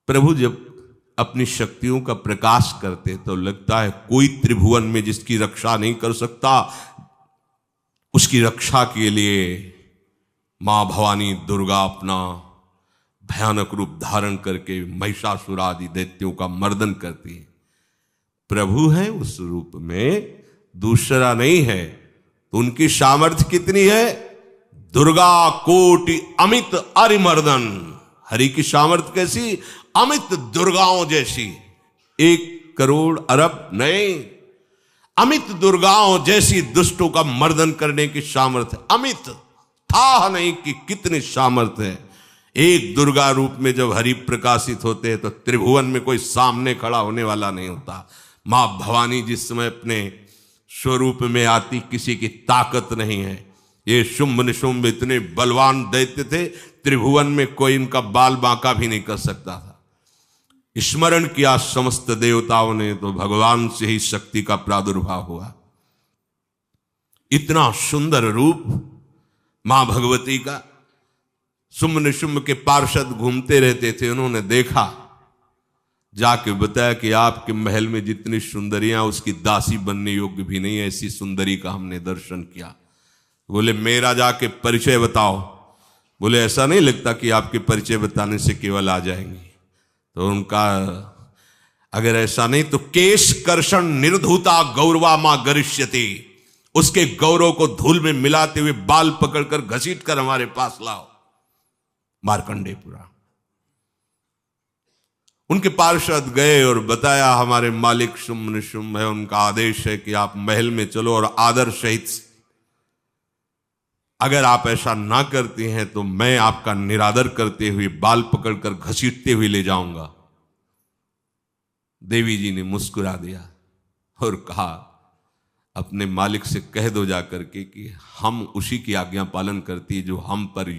प्रभु जब अपनी शक्तियों का प्रकाश करते तो लगता है कोई त्रिभुवन में जिसकी रक्षा नहीं कर सकता। उसकी रक्षा के लिए मां भवानी दुर्गा अपना भयानक रूप धारण करके महिषासुर आदि दैत्यों का मर्दन करती है। प्रभु है उस रूप में, दूसरा नहीं है। तो उनकी सामर्थ्य कितनी है? दुर्गा कोटि अमित अरिमर्दन। हरि की सामर्थ्य कैसी? अमित दुर्गाओं जैसी। 1 करोड़ अरब नहीं, अमित दुर्गाओं जैसी दुष्टों का मर्दन करने की सामर्थ्य। अमित था नहीं कि कितनी सामर्थ्य है। एक दुर्गा रूप में जब हरि प्रकाशित होते हैं तो त्रिभुवन में कोई सामने खड़ा होने वाला नहीं होता। मां भवानी जिस समय अपने स्वरूप में आती किसी की ताकत नहीं है। ये शुंभ निशुंभ इतने बलवान दैत्य थे, त्रिभुवन में कोई इनका बाल बांका भी नहीं कर सकता था। स्मरण किया समस्त देवताओं ने तो भगवान से ही शक्ति का प्रादुर्भाव हुआ। इतना सुंदर रूप मां भगवती का। शुंभ निशुंभ के पार्षद घूमते रहते थे, उन्होंने देखा, जाके बताया कि आपके महल में जितनी सुंदरियां उसकी दासी बनने योग्य भी नहीं है, ऐसी सुंदरी का हमने दर्शन किया। बोले मेरा जाके परिचय बताओ। बोले ऐसा नहीं लगता कि आपके परिचय बताने से केवल आ जाएंगी। तो उनका अगर ऐसा नहीं तो केश कर्षण निर्धूता गौरवा मां गरिष्यति। उसके गौरव को धूल में मिलाते हुए बाल पकड़कर घसीट कर हमारे पास लाओ। मार्कंडेय पुराण। उनके पार्षद गए और बताया हमारे मालिक शुंभ निशुंभ है, उनका आदेश है कि आप महल में चलो और आदर सहित, अगर आप ऐसा ना करती हैं तो मैं आपका निरादर करते हुए बाल पकड़कर घसीटते हुए ले जाऊंगा। देवी जी ने मुस्कुरा दिया और कहा अपने मालिक से कह दो जाकर के कि हम उसी की आज्ञा पालन करती है जो हम पर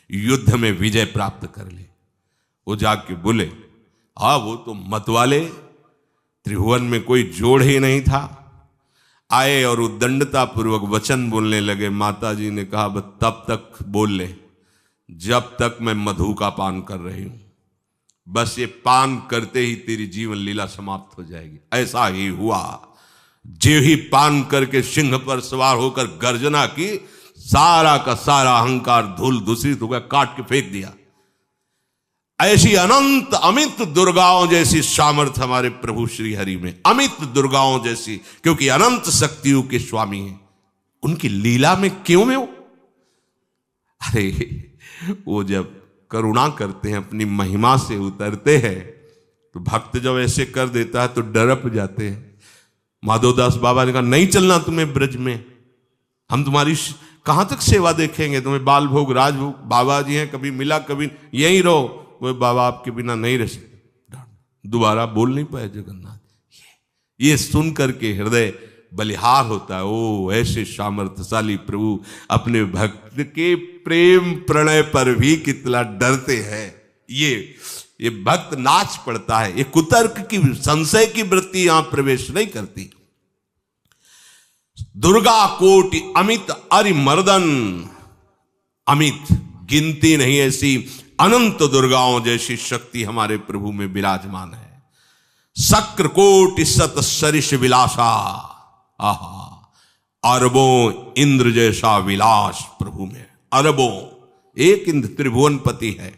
युद्ध में विजय प्राप्त कर ले। वो जाके बोले हाँ वो तो मतवाले, त्रिभुवन में कोई जोड़ ही नहीं था। आए और उद्दंडता पूर्वक वचन बोलने लगे। माता जी ने कहा बस तब तक बोल ले जब तक मैं मधु का पान कर रही हूं। बस ये पान करते ही तेरी जीवन लीला समाप्त हो जाएगी। ऐसा ही हुआ। जो ही पान करके सिंह पर सवार होकर गर्जना की, सारा का सारा अहंकार धूल दूषित हो गया, काट के फेंक दिया। ऐसी अनंत अमित दुर्गाओं जैसी सामर्थ्य हमारे प्रभु श्री हरि में, अमित दुर्गाओं जैसी, क्योंकि अनंत शक्तियों के स्वामी हैं। उनकी लीला में क्यों में हो? अरे वो जब करुणा करते हैं, अपनी महिमा से उतरते हैं, तो भक्त जब ऐसे कर देता है तो डरप जाते हैं। माधवदास बाबा ने कहा नहीं चलना तुम्हें ब्रज में, हम तुम्हारी कहां तक सेवा देखेंगे, तुम्हें बाल भोग राजभोग। बाबा जी हैं, कभी मिला कभी यहीं रहो। वो बाबा आपके बिना नहीं रह सकते। दोबारा बोल नहीं पाए जगन्नाथ। ये सुन करके हृदय बलिहार होता है। ओ ऐसे सामर्थ्यशाली प्रभु अपने भक्त के प्रेम प्रणय पर भी कितना डरते हैं। ये भक्त नाच पड़ता है। ये कुतर्क की, संशय की वृत्ति यहां प्रवेश नहीं करती। दुर्गा कोटि अमित अरिमर्दन। अमित गिनती नहीं, ऐसी अनंत दुर्गाओं जैसी शक्ति हमारे प्रभु में विराजमान है। शक्र कोटि सत सरिष विलासा। आहा, अरबों इंद्र जैसा विलास प्रभु में। अरबों, एक इंद्र त्रिभुवनपति है,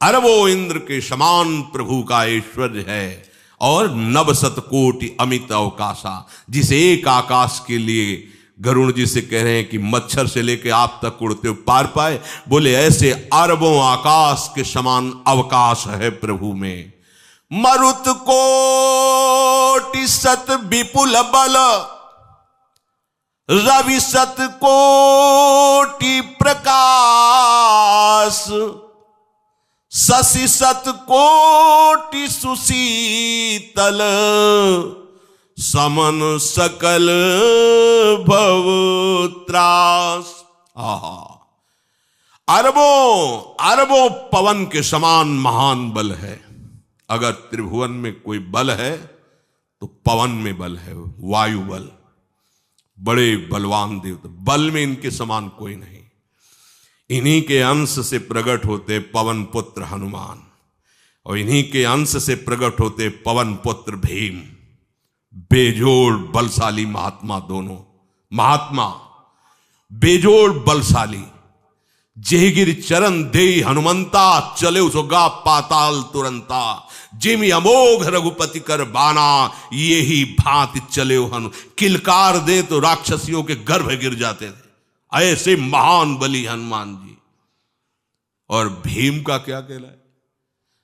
अरबों इंद्र के समान प्रभु का ऐश्वर्य है। और नवशत कोटि अमित अवकाशा, जिस एक आकाश के लिए गरुण जी से कह रहे हैं कि मच्छर से लेके आप तक उड़ते हो पार पाए। बोले ऐसे अरबों आकाश के समान अवकाश है प्रभु में। मरुत कोटि सत विपुल बल, रवि सत कोटि प्रकाश, शशि सत कोटि सुशीतल, समन सकल भव त्रास। आहा, अरबों पवन के समान महान बल है। अगर त्रिभुवन में कोई बल है तो पवन में बल है, वायु बल। बड़े बलवान देवता, बल में इनके समान कोई नहीं। इन्हीं के अंश से प्रकट होते पवन पुत्र हनुमान। और इन्हीं के अंश से प्रकट होते पवन पुत्र भीम, बेजोड़ बलशाली महात्मा। दोनों महात्मा बेजोड़ बलशाली। जेहगिर चरण दे हनुमंता, चले उसगा पाताल तुरंता। जिम अमोघ रघुपति कर बाना, ये ही भांति चले हनु। किलकार दे तो राक्षसियों के गर्भ गिर जाते थे, ऐसे महान बली हनुमान जी। और भीम का क्या कहला है?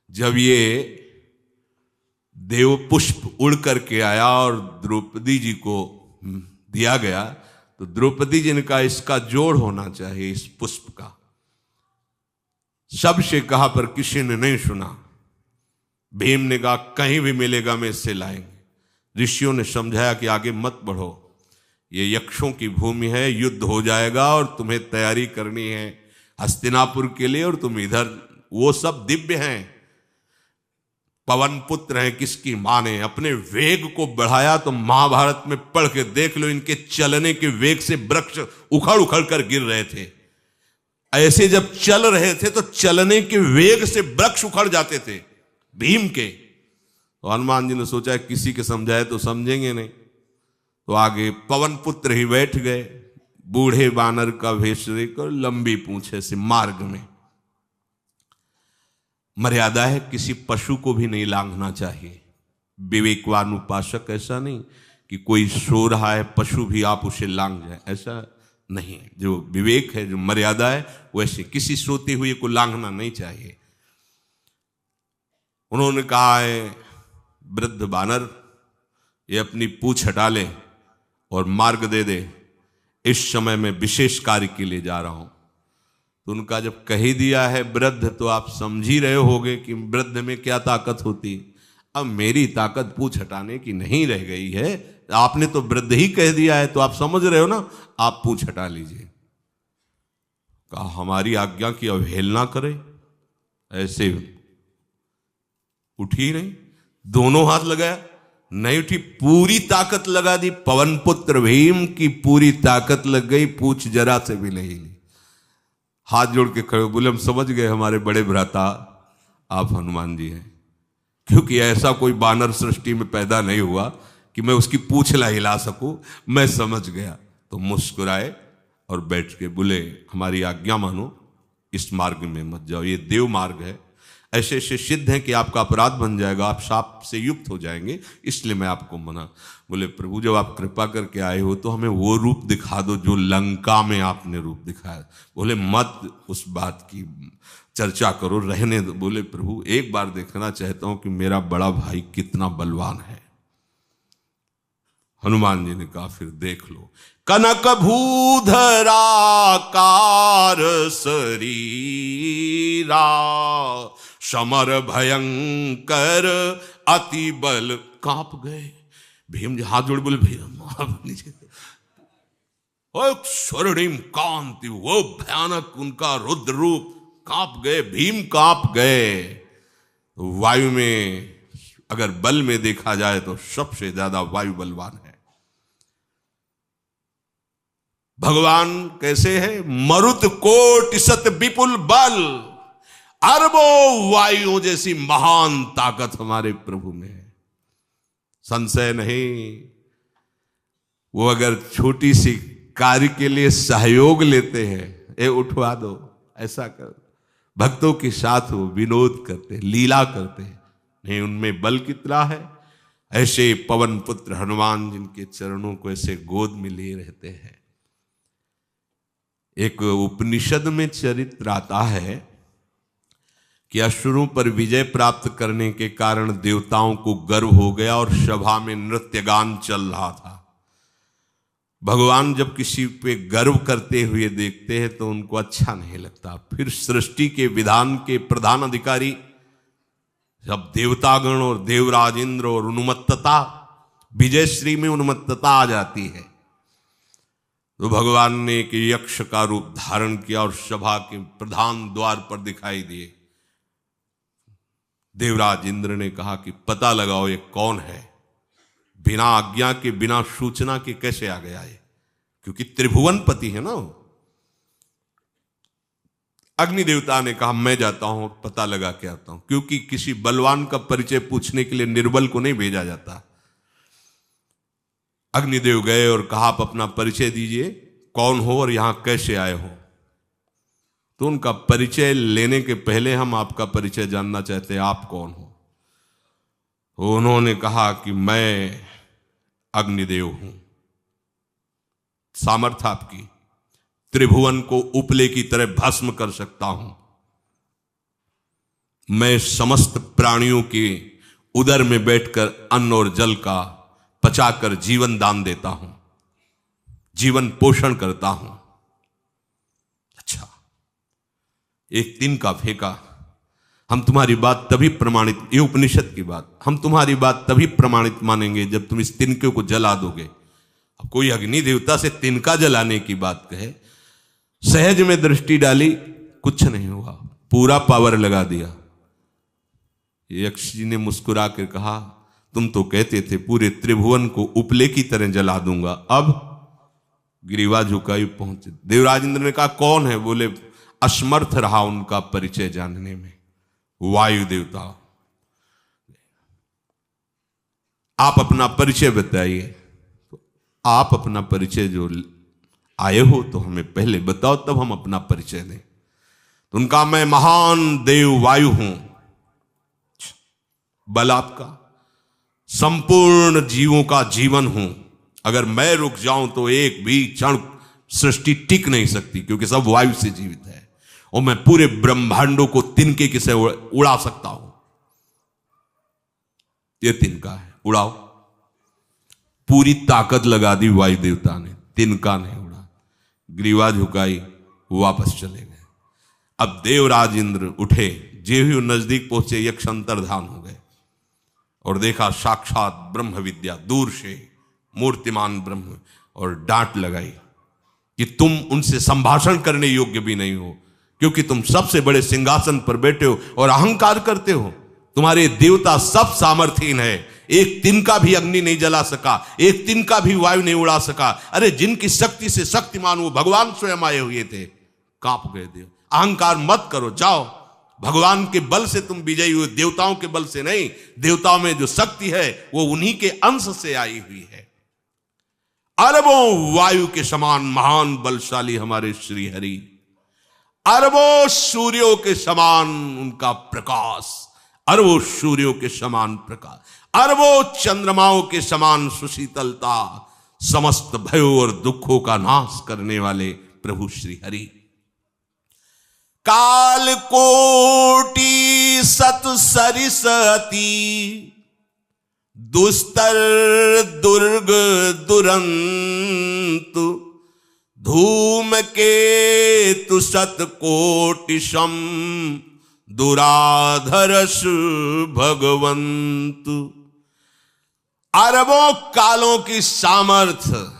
जब ये देव पुष्प उड़ करके आया और द्रौपदी जी को दिया गया, तो द्रौपदी जी ने कहा इसका जोड़ होना चाहिए, इस पुष्प का। सबसे कहा पर किसी ने नहीं सुना। भीम ने कहा कहीं भी मिलेगा मैं इससे लाएंगे। ऋषियों ने समझाया कि आगे मत बढ़ो, ये यक्षों की भूमि है, युद्ध हो जाएगा और तुम्हें तैयारी करनी है हस्तिनापुर के लिए, और तुम इधर। वो सब दिव्य हैं, पवन पुत्र हैं। किसकी मां ने अपने वेग को बढ़ाया तो महाभारत में पढ़ के देख लो, इनके चलने के वेग से वृक्ष उखड़ उखड़ कर गिर रहे थे। ऐसे जब चल रहे थे तो चलने के वेग से वृक्ष उखड़ जाते थे भीम के। तो हनुमान जी ने सोचा किसी के समझाए तो समझेंगे नहीं, तो आगे पवन पुत्र ही बैठ गए, बूढ़े बानर का वेश लेकर, लंबी पूंछे से। मार्ग में मर्यादा है, किसी पशु को भी नहीं लांघना चाहिए। विवेकवान उपासक ऐसा नहीं कि कोई सो रहा है पशु भी आप उसे लांघ जाए, ऐसा नहीं। जो विवेक है, जो मर्यादा है, वैसे किसी सोते हुए को लांघना नहीं चाहिए। उन्होंने कहा है वृद्ध बानर, ये अपनी पूंछ हटा ले और मार्ग दे दे, इस समय मैं विशेष कार्य के लिए जा रहा हूं। तो उनका जब कही दिया है वृद्ध, तो आप समझ ही रहे होगे कि वृद्ध में क्या ताकत होती। अब मेरी ताकत पूंछ हटाने की नहीं रह गई है, आपने तो वृद्ध ही कह दिया है, तो आप समझ रहे हो ना, आप पूंछ हटा लीजिए। कहा हमारी आज्ञा की अवहेलना करे, ऐसे उठी नहीं, दोनों हाथ लगाया, नहीं उठी, पूरी ताकत लगा दी। पवन पुत्र भीम की पूरी ताकत लग गई, पूंछ जरा से भी नहीं ली। हाथ जोड़ के खड़े बोले हम समझ गए हमारे बड़े भ्राता आप हनुमान जी हैं, क्योंकि ऐसा कोई बानर सृष्टि में पैदा नहीं हुआ कि मैं उसकी पूंछ ला हिला सकूं। मैं समझ गया। तो मुस्कुराए और बैठ के बोले हमारी आज्ञा मानो, इस मार्ग में मत जाओ, ये देव मार्ग है, ऐसे ऐसे सिद्ध हैं कि आपका अपराध बन जाएगा, आप शाप से युक्त हो जाएंगे, इसलिए मैं आपको मना। बोले प्रभु जब आप कृपा करके आए हो तो हमें वो रूप दिखा दो जो लंका में आपने रूप दिखाया। बोले मत उस बात की चर्चा करो, रहने दो। बोले प्रभु एक बार देखना चाहता हूं कि मेरा बड़ा भाई कितना बलवान है। हनुमान जी ने कहा फिर देख लो। कनक भूधराकार शरीरा, समर भयंकर अति बल। कांप गए भीम जी, हाथ जोड़ बोले भैया नीचे। स्वर्णिम कांति, वो भयानक उनका रुद्र रूप, कांप गए भीम, कांप गए। वायु में अगर बल में देखा जाए तो सबसे ज्यादा वायु बलवान है। भगवान कैसे है? मरुत कोटि सत विपुल बल, अरबों वायुओं जैसी महान ताकत हमारे प्रभु में है, संशय नहीं। वो अगर छोटी सी कार्य के लिए सहयोग लेते हैं, ए उठवा दो, ऐसा कर, भक्तों के साथ वो विनोद करते, लीला करते हैं, नहीं उनमें बल कितना है। ऐसे पवन पुत्र हनुमान जिनके चरणों को ऐसे गोद में लिए रहते हैं। एक उपनिषद में चरित्र आता है कि असुरों पर विजय प्राप्त करने के कारण देवताओं को गर्व हो गया और सभा में नृत्य गान चल रहा था। भगवान जब किसी पे गर्व करते हुए देखते हैं तो उनको अच्छा नहीं लगता। फिर सृष्टि के विधान के प्रधान अधिकारी जब देवतागण और देवराज इंद्र और उन्मत्तता, विजयश्री में उन्मत्तता आ जाती है, तो भगवान ने एक यक्ष का रूप धारण किया और सभा के प्रधान द्वार पर दिखाई दिए। देवराज इंद्र ने कहा कि पता लगाओ ये कौन है, बिना आज्ञा के, बिना सूचना के कैसे आ गया ये, क्योंकि त्रिभुवनपति है ना। अग्नि देवता ने कहा मैं जाता हूं, पता लगा के आता हूं, क्योंकि किसी बलवान का परिचय पूछने के लिए निर्बल को नहीं भेजा जाता। अग्निदेव गए और कहा आप अपना परिचय दीजिए, कौन हो और यहां कैसे आए हो। तो उनका परिचय लेने के पहले हम आपका परिचय जानना चाहते हैं, आप कौन हो। उन्होंने कहा कि मैं अग्निदेव हूं। सामर्थ्य आपकी, त्रिभुवन को उपले की तरह भस्म कर सकता हूं। मैं समस्त प्राणियों के उदर में बैठकर अन्न और जल का पचाकर जीवन दान देता हूं, जीवन पोषण करता हूं। अच्छा, एक तिनका फेंका, हम तुम्हारी बात तभी प्रमाणित, ये उपनिषद की बात, हम तुम्हारी बात तभी प्रमाणित मानेंगे जब तुम इस तिनके को जला दोगे। अब कोई अग्नि देवता से तिनका जलाने की बात कहे, सहज में दृष्टि डाली, कुछ नहीं हुआ, पूरा पावर लगा दिया। यक्ष जी ने मुस्कुरा कर कहा तुम तो कहते थे पूरे त्रिभुवन को उपले की तरह जला दूंगा, अब गिरीवा झुकाई पहुंचे। देवराजेंद्र ने कहा कौन है। बोले असमर्थ रहा उनका परिचय जानने में, वायु देवता। आप अपना परिचय बताइए। तो आप अपना परिचय जो आए हो तो हमें पहले बताओ, तब हम अपना परिचय दें। तो उनका मैं महान देव वायु हूं। बल आपका, संपूर्ण जीवों का जीवन हूं। अगर मैं रुक जाऊं तो एक भी क्षण सृष्टि टिक नहीं सकती, क्योंकि सब वायु से जीवित है। और मैं पूरे ब्रह्मांडों को तिनके के से उड़ा सकता हूं। ये तिनका है, उड़ाओ। पूरी ताकत लगा दी वायु देवता ने, तिनका नहीं उड़ा। ग्रीवा झुकाई, वापस चले गए। अब देवराज इंद्र उठे, जे ही नजदीक पहुंचे यक्ष अंतर्धान हो गए और देखा साक्षात ब्रह्म विद्या दूर से मूर्तिमान ब्रह्म, और डांट लगाई कि तुम उनसे संभाषण करने योग्य भी नहीं हो, क्योंकि तुम सबसे बड़े सिंहासन पर बैठे हो और अहंकार करते हो। तुम्हारे देवता सब सामर्थ्यहीन है, एक तिनका भी अग्नि नहीं जला सका, एक तिनका भी वायु नहीं उड़ा सका। अरे जिनकी शक्ति से शक्तिमान वो भगवान स्वयं आए हुए थे, कांप गए देव। अहंकार मत करो, जाओ। भगवान के बल से तुम विजयी हुए, देवताओं के बल से नहीं। देवताओं में जो शक्ति है वो उन्हीं के अंश से आई हुई है। अरबों वायु के समान महान बलशाली हमारे श्री हरि, अरबों सूर्यों के समान उनका प्रकाश, अरबों सूर्यों के समान प्रकाश, अरबों चंद्रमाओं के समान सुशीतलता, समस्त भयों और दुखों का नाश करने वाले प्रभु श्री हरि। काल कोटि सत सरिसती, दुस्तर दुर्ग दुरंत, धूम के तु सत कोटिशम, दुराधरस भगवंत। अरबों कालों की सामर्थ्य,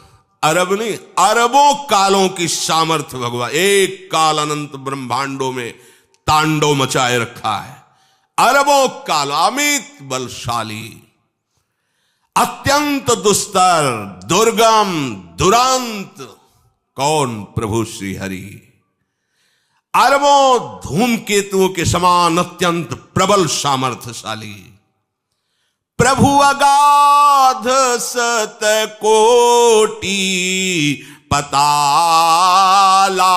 अरब नहीं अरबों कालों की सामर्थ्य भगवान एक काल अनंत ब्रह्मांडों में तांडव मचाए रखा है। अरबों काल, अमित बलशाली, अत्यंत दुस्तर, दुर्गम, दुरांत। कौन? प्रभु श्री हरि। अरबों धूमकेतुओं के समान अत्यंत प्रबल सामर्थ्यशाली प्रभु, अगाध सत कोटि पताला,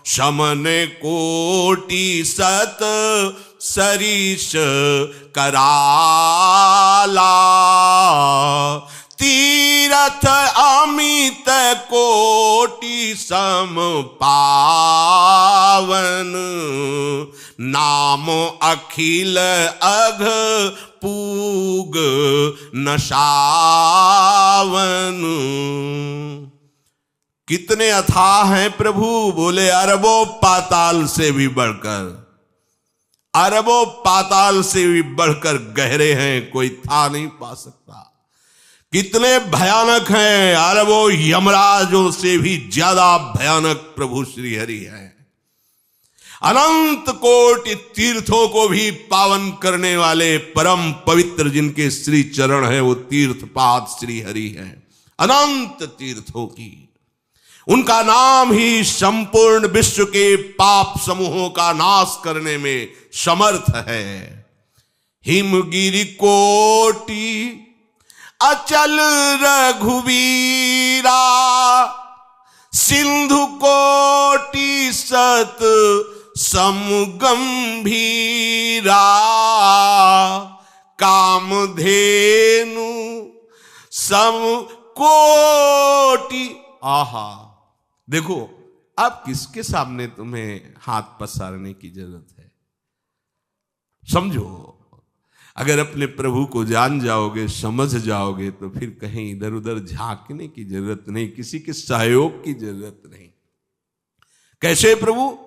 शमन कोटि सत सरिष कराला, तीरथ अमित कोटि सम पावन, नाम अखिल अघ पूग नशावन। कितने अथाह हैं प्रभु? बोले अरबों पाताल से भी बढ़कर, अरबों पाताल से भी बढ़कर गहरे हैं, कोई था नहीं पा सकता। कितने भयानक हैं? अरबों यमराजों से भी ज्यादा भयानक प्रभु श्री हरि है। अनंत कोटि तीर्थों को भी पावन करने वाले परम पवित्र जिनके श्री चरण है वो तीर्थपाद श्री हरि है। अनंत तीर्थों की उनका नाम ही संपूर्ण विश्व के पाप समूहों का नाश करने में समर्थ है। हिमगिरि कोटि अचल रघुवीरा, सिंधु कोटि सत समगंभीरा, कामधेनु सम कोटि। आहा, देखो अब किसके सामने तुम्हें हाथ पसारने की जरूरत है? समझो, अगर अपने प्रभु को जान जाओगे, समझ जाओगे, तो फिर कहीं इधर उधर झांकने की जरूरत नहीं, किसी के सहयोग की जरूरत नहीं। कैसे प्रभु?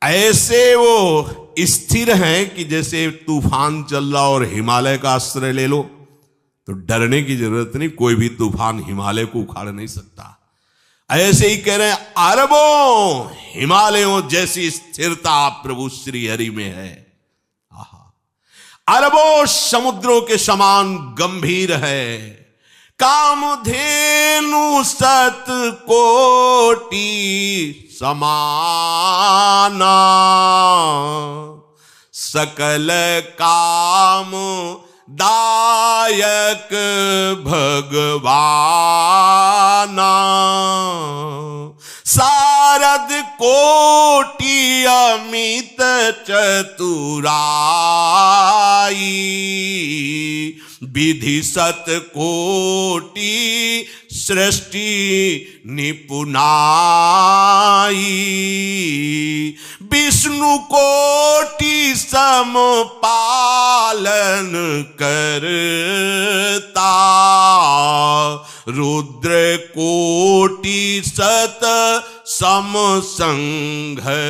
ऐसे वो स्थिर हैं कि जैसे तूफान चल रहा और हिमालय का आश्रय ले लो तो डरने की जरूरत नहीं, कोई भी तूफान हिमालय को उखाड़ नहीं सकता। ऐसे ही कह रहे हैं, अरबों हिमालयों जैसी स्थिरता प्रभु श्री हरि में है। अरबों समुद्रों के समान गंभीर है। कामधेनु सत कोटि समाना, सकल काम दायक भगवाना, सारद कोटि अमित चतुराई, विधि सत कोटि सृष्टि निपुनाई, विष्णु कोटि सम पालन करता, रुद्र कोटि सत सम संघरता।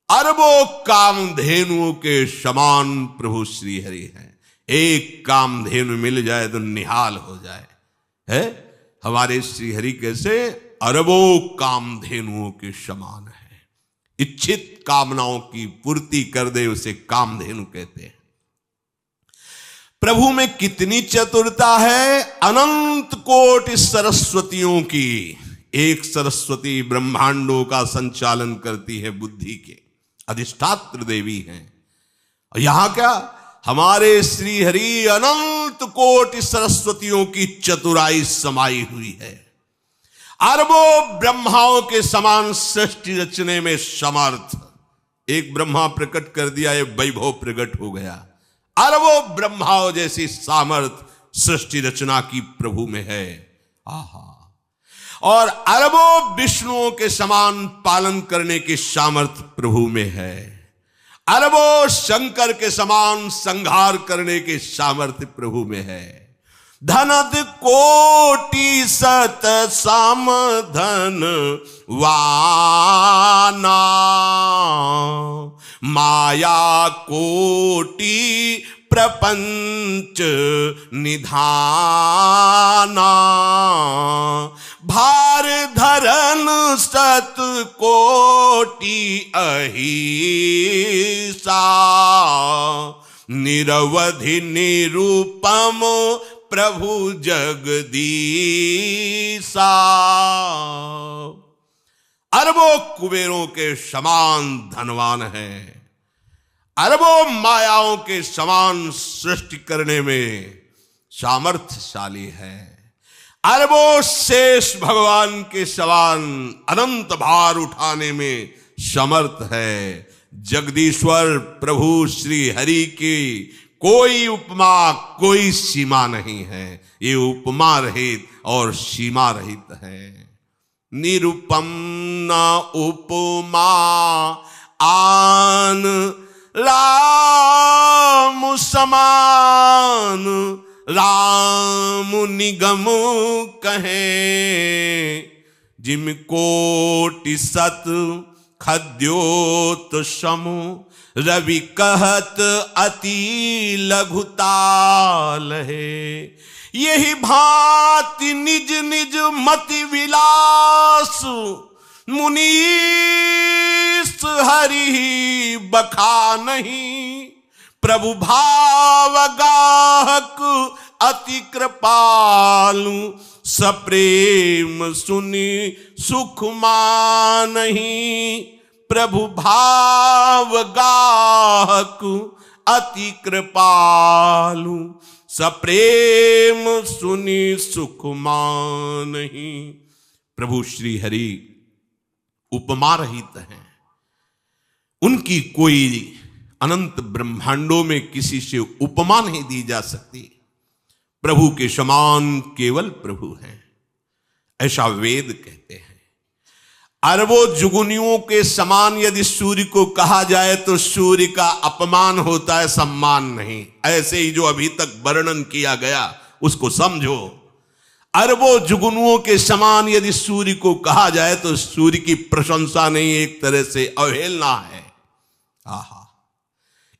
अरबों कामधेनुओं के समान प्रभु श्री हरि हैं। एक कामधेनु मिल जाए तो निहाल हो जाए। है हमारे श्री हरि कैसे? अरबों कामधेनुओं के समान है। इच्छित कामनाओं की पूर्ति कर दे उसे कामधेनु कहते हैं। प्रभु में कितनी चतुरता है! अनंत कोटि सरस्वतियों की एक सरस्वती ब्रह्मांडों का संचालन करती है, बुद्धि के अधिष्ठात्र देवी हैं। और यहां क्या, हमारे श्री हरि अनंत कोटि सरस्वतियों की चतुराई समाई हुई है। अरबों ब्रह्माओं के समान सृष्टि रचने में समर्थ। एक ब्रह्मा प्रकट कर दिया, ये वैभव प्रकट हो गया। अरबों ब्रह्माओं जैसी सामर्थ सृष्टि रचना की प्रभु में है। आहा! और अरबों विष्णुओं के समान पालन करने की सामर्थ प्रभु में है। अरबों शंकर के समान संहार करने की सामर्थ्य प्रभु में है। धनद कोटि सत समधन वाना, माया कोटि प्रपंच निधाना, भार धरन सत कोटि अहिसा, निरवधि निरूपम प्रभु जगदीसा। अरबों कुबेरों के समान धनवान है। अरबों मायाओं के समान सृष्टि करने में सामर्थ्यशाली है। अरबों शेष भगवान के समान अनंत भार उठाने में समर्थ है। जगदीश्वर प्रभु श्री हरि की कोई उपमा, कोई सीमा नहीं है। ये उपमा रहित और सीमा रहित है। निरुपम न उपमा आन राम समान, राम निगम कहे, जिम कोटि सत खद्योत समु, रवि कहत अति लघुताल है। यही भांति निज निज मति विलास, मुनीस हरि बखा नहीं। प्रभु भाव गाहक अति कृपालु, सप्रेम सुनि सुख मानहि। प्रभु भाव गाहक अति कृपालु, सप्रेम सुनि सुख मानहि। प्रभु श्री हरि उपमा रहित हैं, उनकी कोई अनंत ब्रह्मांडों में किसी से उपमा नहीं दी जा सकती। प्रभु के समान केवल प्रभु हैं, ऐसा वेद कहते हैं। अरबों जुगुनियों के समान यदि सूर्य को कहा जाए तो सूर्य का अपमान होता है, सम्मान नहीं। ऐसे ही जो अभी तक वर्णन किया गया उसको समझो। अरबों जुगनुओं के समान यदि सूर्य को कहा जाए तो सूर्य की प्रशंसा नहीं, एक तरह से अवहेलना है। आहा,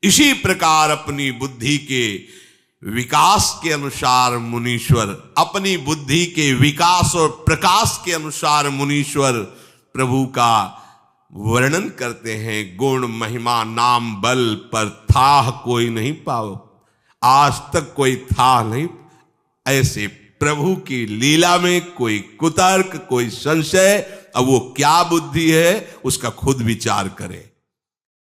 इसी प्रकार अपनी बुद्धि के विकास के अनुसार मुनीश्वर, अपनी बुद्धि के विकास और प्रकाश के अनुसार मुनीश्वर प्रभु का वर्णन करते हैं। गुण महिमा नाम बल पर थाह कोई नहीं पाओ, आज तक कोई थाह नहीं। ऐसे प्रभु की लीला में कोई कुतर्क, कोई संशय, अब वो क्या बुद्धि है उसका खुद विचार करे।